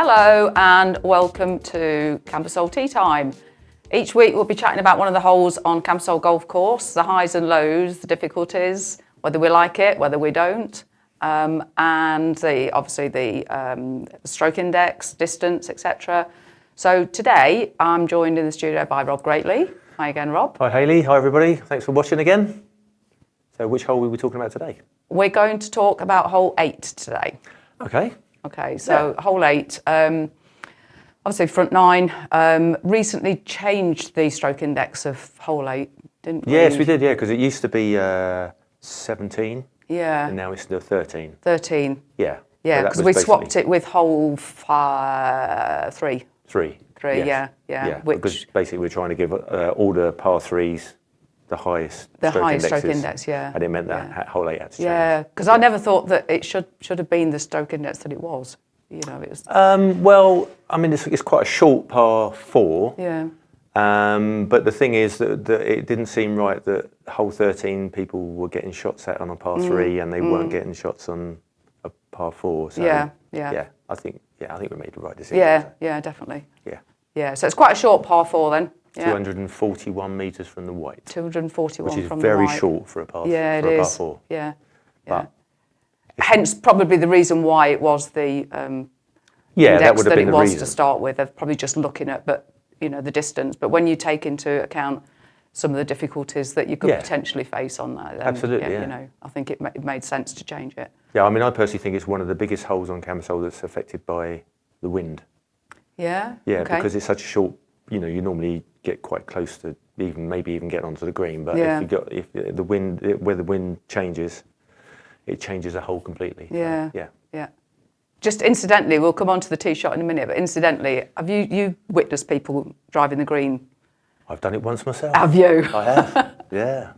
Hello and welcome to Camposol Tea Time. Each week we'll be chatting about one of the holes on Camposol Golf Course, the highs and lows, the difficulties, whether we like it, whether we don't, and obviously the stroke index, distance, etc. So today I'm joined in the studio by Rob Greatley. Hi again, Rob. Hi Hayley, hi everybody. Thanks for watching again. So which hole were we talking about today? We're going to talk about hole 8 today. Okay, so hole 8, obviously front 9, recently changed the stroke index of hole 8, didn't we? Yes, we did, because it used to be 17, and now it's still 13. 13. Yeah. Yeah, because we swapped it with hole 3. 3. 3, yes. yeah. Because basically we're trying to give all the par 3s the highest stroke index, yeah. And it meant that hole 8 had to change. Yeah, because I never thought that it should have been the stroke index that it was. You know, it was. Well, I mean, it's quite a short par 4. Yeah. But the thing is that it didn't seem right that hole 13 people were getting shots at on a par 3 and they weren't getting shots on a par 4. So Yeah. I think we made the right decision. Yeah, definitely. Yeah. So it's quite a short par 4 then. Yeah. 241 metres from the white. 241 which is from the very white. short for a par. Yeah, for it a is. Par 4. Yeah. But hence, probably the reason why it was the that index would have that been it the was reason. to start with. They're probably just looking at, the distance. But when you take into account some of the difficulties that you could potentially face on that, then, absolutely, I think it made sense to change it. Yeah, I mean, I personally think it's one of the biggest holes on Camposol that's affected by the wind. Yeah. Yeah, okay. because it's such a short. You normally get quite close to maybe even get onto the green, but if the wind, where the wind changes, it changes the hole completely. Yeah. So, yeah. Just incidentally, we'll come on to the tee shot in a minute, but incidentally, have you witnessed people driving the green? I've done it once myself. Have you? I have. Yeah.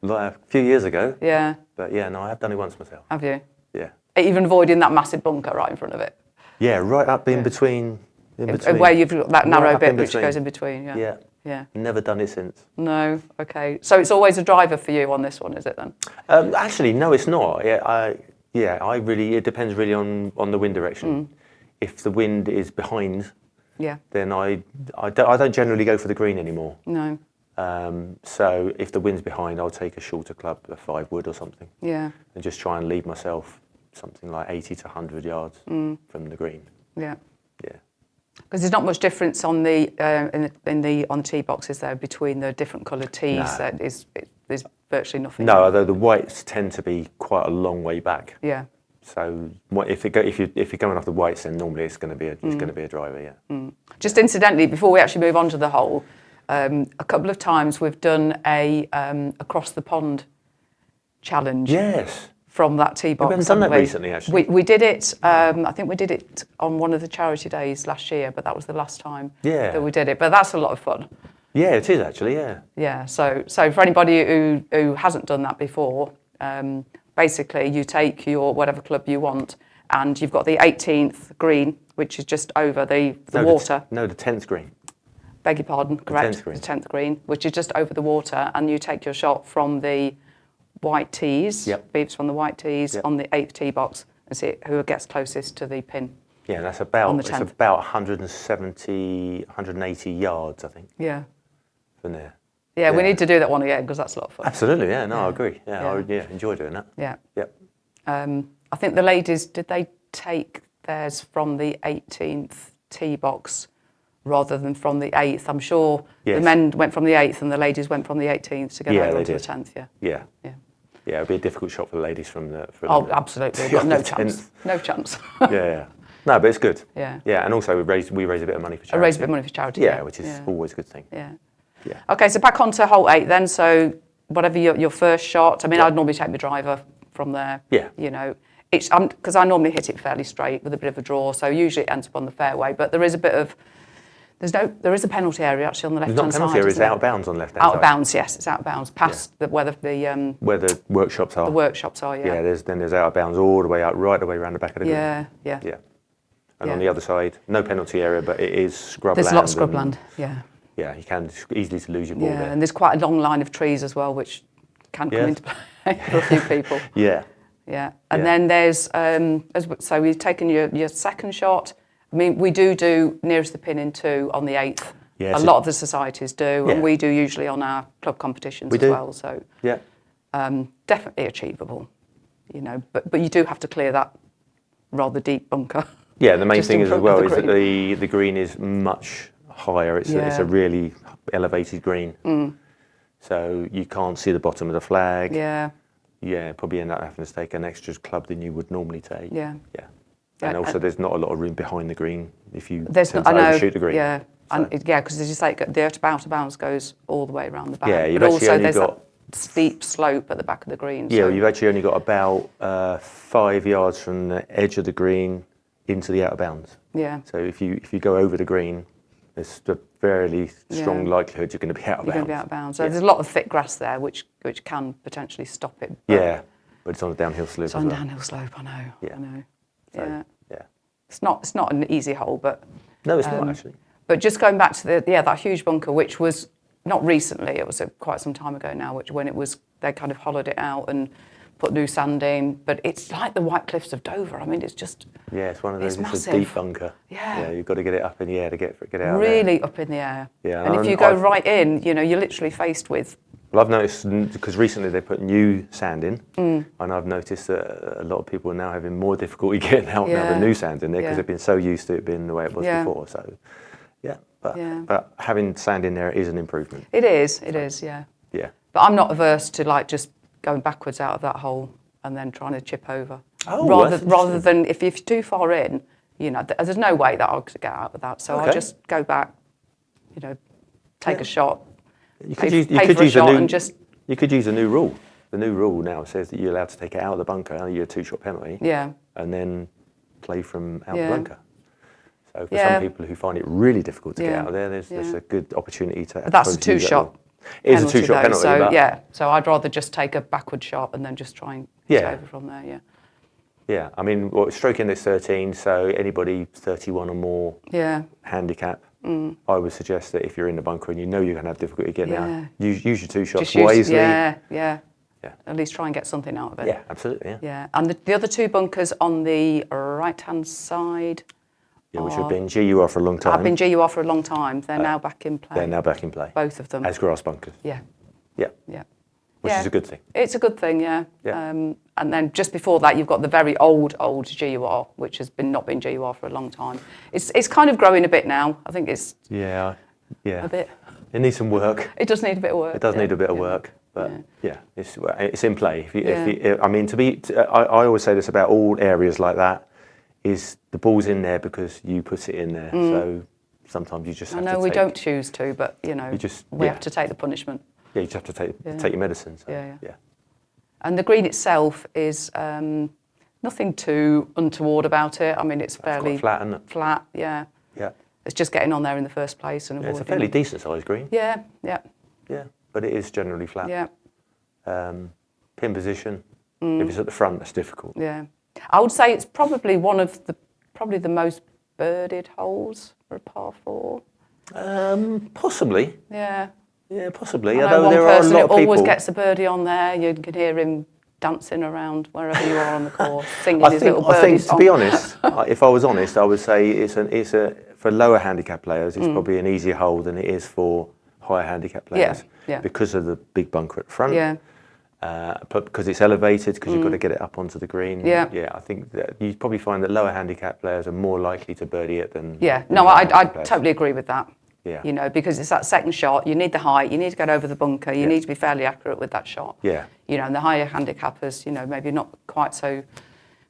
Like a few years ago. Yeah. But no, I have done it once myself. Have you? Yeah. Even avoiding that massive bunker right in front of it. Yeah, right up in between. Where you've got that narrow bit which goes in between. Yeah. Never done it since. No. Okay. So it's always a driver for you on this one, is it then? Actually, no, it's not. It depends really on the wind direction. If the wind is behind, then I don't generally go for the green anymore. No. So if the wind's behind, I'll take a shorter club, a 5 wood or something. Yeah. And just try and leave myself something like 80 to 100 yards from the green. Yeah. Yeah. Because there's not much difference on the on the tee boxes there between the different coloured tees. No. There's virtually nothing. No, although the whites tend to be quite a long way back. Yeah. So if you're going off the whites, then normally it's going to be a driver. Yeah. Just incidentally, before we actually move on to the hole, a couple of times we've done a across the pond challenge. Yes. From that tee box. We haven't done that recently, actually. We did it. I think we did it on one of the charity days last year, but that was the last time that we did it. But that's a lot of fun. Yeah, it is actually. Yeah. Yeah. So for anybody who hasn't done that before, basically you take your whatever club you want, and you've got the 18th green, which is just over the water. The 10th green. Beg your pardon. Correct. The 10th green, which is just over the water, and you take your shot from the white tees, beeps from the white tees on the 8th tee box, and see who gets closest to the pin. Yeah, and that's about 170, 180 yards, I think. Yeah. From there. Yeah, we need to do that one again because that's a lot of fun. Absolutely, yeah. No, I agree. Yeah, I enjoy doing that. Yeah. Yep. I think the ladies, did they take theirs from the 18th tee box rather than from the 8th? I'm sure the men went from the 8th and the ladies went from the 18th to get over to the 10th. Yeah. Yeah, it'd be a difficult shot for the ladies from the. Absolutely. We've got no chance. No chance. Yeah. No, but it's good. Yeah. Yeah, and also we raise a bit of money for charity. Raise a bit of money for charity. Yeah, which is always a good thing. Yeah. Yeah. Okay, so back onto hole 8 then. So whatever your first shot. I mean, I'd normally take my driver from there. Yeah. It's because I normally hit it fairly straight with a bit of a draw. So usually it ends up on the fairway, but there is a bit of. There is a penalty area actually on the left-hand side. There's not penalty area, it's out of bounds on the left-hand side. Out of bounds, yes, it's out of bounds, past where the workshops are. The workshops are, yeah. Yeah, there's out of bounds all the way out, right the way around the back of the green. Yeah. And on the other side, no penalty area, but it is scrub land. There's a lot of scrub land, yeah. Yeah, you can easily lose your ball there. Yeah, and there's quite a long line of trees as well, which can come into play for a few people. Yeah. Yeah, and then there's, so we've taken your second shot, I mean, we do nearest the pin in 2 on the 8th. Yeah, a lot of the societies do, Yeah. and we do usually on our club competitions as do. well. So Yeah. definitely achievable, you know. But you do have to clear that rather deep bunker. Yeah, the main just thing in is as front of well the is that green. the green is much higher. It's Yeah. a really elevated green, so you can't see the bottom of the flag. Yeah. Yeah, probably end up having to take an extra club than you would normally take. Yeah. Yeah. And Yeah, also, there's not a lot of room behind the green if you There's tend not, to I know, overshoot the green. yeah, So, and yeah, because as you say, the out of bounds goes all the way around the back. Yeah, you've but actually also only there's got- that steep slope at the back of the green. yeah, so, you've actually only got about 5 yards from the edge of the green into the out of bounds. yeah, So if you go over the green, there's a fairly strong Yeah. likelihood you're going to be out of you're going bounds. to be out of bounds. So Yeah. there's a lot of thick grass there, which can potentially stop it. But Yeah, but it's on a downhill slope it's as on well. downhill slope. I know. Yeah. I know. So, Yeah, yeah. it's not an easy hole, but No, it's not actually. But just going back to that huge bunker, which was not recently, it was quite some time ago now, when they kind of hollowed it out and put new sand in. But it's like the White Cliffs of Dover. I mean, it's just Yeah, it's one of those. It's massive. a deep bunker. Yeah. Yeah, you've got to get it up in the air to get it out. really up in the air. Yeah, and if you go right in, you know, you're literally faced with. Well, I've noticed because recently they put new sand in, and I've noticed that a lot of people are now having more difficulty getting out now Yeah. the new sand in there because Yeah. they've been so used to it being the way it was Yeah. before. So, yeah, Yeah. but having sand in there is an improvement. It is, yeah. Yeah. But I'm not averse to like just going backwards out of that hole and then trying to chip over. Oh, rather that's rather than if you're too far in, you know, there's no way that I could get out of that. So I'll Okay. just go back, you know, take Yeah. a shot, You pay could for a use shot and just, You could use a new rule. The new rule now says that you're allowed to take it out of the bunker, only a 2-shot penalty, yeah, and then play from out Yeah. the bunker. So for Yeah. some people who find it really difficult to get Yeah. out of there, there's Yeah. a good opportunity to. But that's a to use that 2-shot rule. It is a penalty 2-shot though, penalty. so but yeah, so I'd rather just take a backward shot and then just try and Yeah. get over from there, yeah. Yeah, I mean, stroke index 13, so anybody 31 or more Yeah, handicap, I would suggest that if you're in the bunker and you know you're going to have difficulty getting Yeah. out, use your 2 shots just use, wisely. yeah, Yeah. at least try and get something out of it. Yeah, absolutely. Yeah, Yeah, and the other 2 bunkers on the right-hand side, yeah, which have been GUR for a long time. have been GUR for a long time. They're now back in play. They're now back in play. Both of them. As grass bunkers. Yeah, Yeah, yeah. which Yeah. is a good thing. It's a good thing, yeah. Yeah. And then just before that, you've got the very old GUR, which has not been GUR for a long time. It's kind of growing a bit now. I think it's Yeah, yeah. a bit. It needs some work. It does need a bit of work. It does yeah, need a bit of yeah. work, but Yeah. yeah, it's in play. Yeah. I mean, I always say this about all areas like that, is the ball's in there because you put it in there. So sometimes you just I have know to we take, don't choose to, but you know, we yeah. have to take the punishment. Yeah, you just have to take your medicine. So, Yeah, yeah. yeah. And the green itself is nothing too untoward about it. I mean, it's fairly quite flat, isn't it? Flat, yeah. Yeah. It's just getting on there in the first place and Yeah, it's a avoiding fairly it. decent sized green. Yeah, yeah, Yeah, but it is generally flat. yeah, Pin position, if it's at the front, that's difficult. yeah. I would say it's probably probably the most birdied holes for a par 4. Possibly. Yeah. Yeah, possibly. I know Although one there are a person lot who of people. always gets a birdie on there. You can hear him dancing around wherever you are on the course, singing his little birdie I think, song. to be honest, if I was honest, I would say it's for lower handicap players, it's probably an easier hole than it is for higher handicap players. yeah. Because of the big bunker at the front. Yeah, But because it's elevated, because you've got to get it up onto the green. Yeah. Yeah, I think that you probably find that lower handicap players are more likely to birdie it than. yeah. than No, higher I handicap players. totally agree with that. Yeah. You know, because it's that second shot, you need the height, you need to get over the bunker, you need to be fairly accurate with that shot. Yeah. You know, and the higher handicappers, you know, maybe not quite so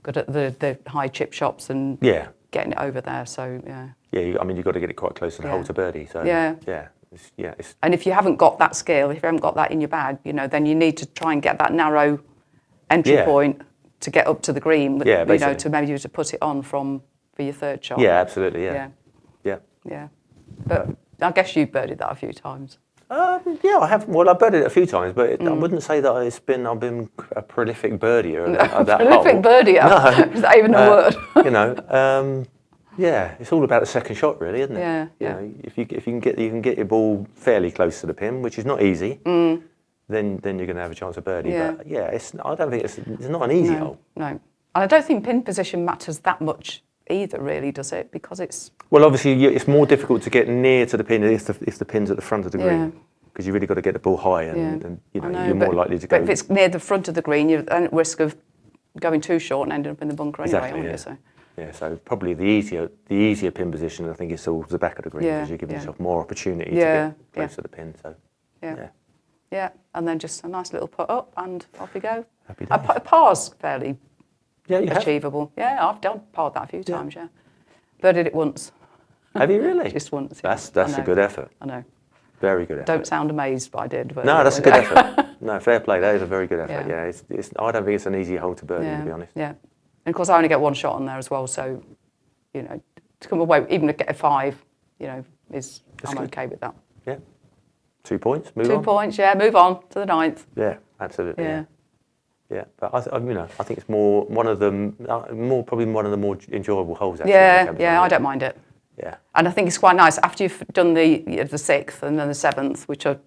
good at the high chip shots and Yeah. getting it over there. So, yeah. Yeah, I mean, you've got to get it quite close to the Yeah. hole to birdie. So, Yeah. Yeah. It's, And if you haven't got that skill, if you haven't got that in your bag, you know, then you need to try and get that narrow entry Yeah. point to get up to the green. Yeah, you know, basically. to maybe to put it on for your third shot. yeah, absolutely. Yeah. Yeah. Yeah. Yeah. But I guess you've birdied that a few times. Yeah, I have. Well, I've birdied it a few times, but I wouldn't say that I've been a prolific birdier at that Prolific hole. birdier. No. Is that even a word? You know, yeah, it's all about the second shot, really, isn't it? Yeah, You yeah. know, if you can get your ball fairly close to the pin, which is not easy, then you're going to have a chance of birdie. Yeah. But yeah, I don't think it's not an easy hole. No. And I don't think pin position matters that much either, really, does it? Because it's... Well, obviously, it's more difficult to get near to the pin if the pin's at the front of the green. Because you've really got to get the ball high, and you know, you're more likely to go. But if it's near the front of the green, you're at risk of going too short and ending up in the bunker anyway, aren't you? So. Yeah, so probably the easier pin position, I think, is towards the back of the green, because you give yourself more opportunity to get close to the pin. So yeah, and then just a nice little put up, and off you go. Happy days. A par's fairly achievable. Have? Yeah, I've done parred that a few times. Yeah, birdied it once. Have you really? Just once. That's a good effort. I know. Very good effort. Don't sound amazed, but I did. But no, that's a good effort. No, fair play. That is a very good effort. Yeah, it's I don't think it's an easy hole to birdie, to be honest. Yeah, and of course I only get one shot on there as well, so you know, to come away even to get a 5, you know, I'm okay with that. Yeah. 2 points. Move on. 2 points. Yeah, move on to the 9th. Yeah, absolutely. Yeah, but I think it's more one of the more enjoyable holes. Actually, yeah, I don't mind it. Yeah, and I think it's quite nice after you've done the 6th and then the 7th, which are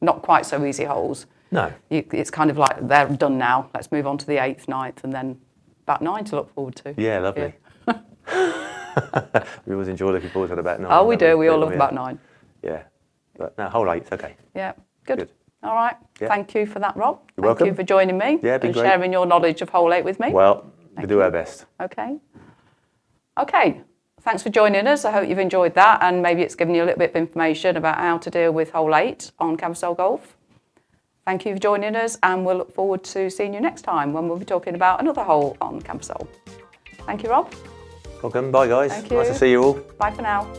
not quite so easy holes. No, it's kind of like they're done now. Let's move on to the 8th, 9th, and then about 9 to look forward to. Yeah, lovely. Yeah. We always enjoy looking forward to about 9. Oh, we do. We all love about 9. Yeah, but no, hole 8's okay. Yeah, good. All right. Yeah. Thank you for that, Rob. You're welcome. Thank you for joining me and great. sharing your knowledge of hole 8 with me. Well, we do our best. Okay. Thanks for joining us. I hope you've enjoyed that, and maybe it's given you a little bit of information about how to deal with hole 8 on Camposol Golf. Thank you for joining us, and we'll look forward to seeing you next time when we'll be talking about another hole on Camposol. Thank you, Rob. Welcome. Bye, guys. Thank you. Nice to see you all. Bye for now.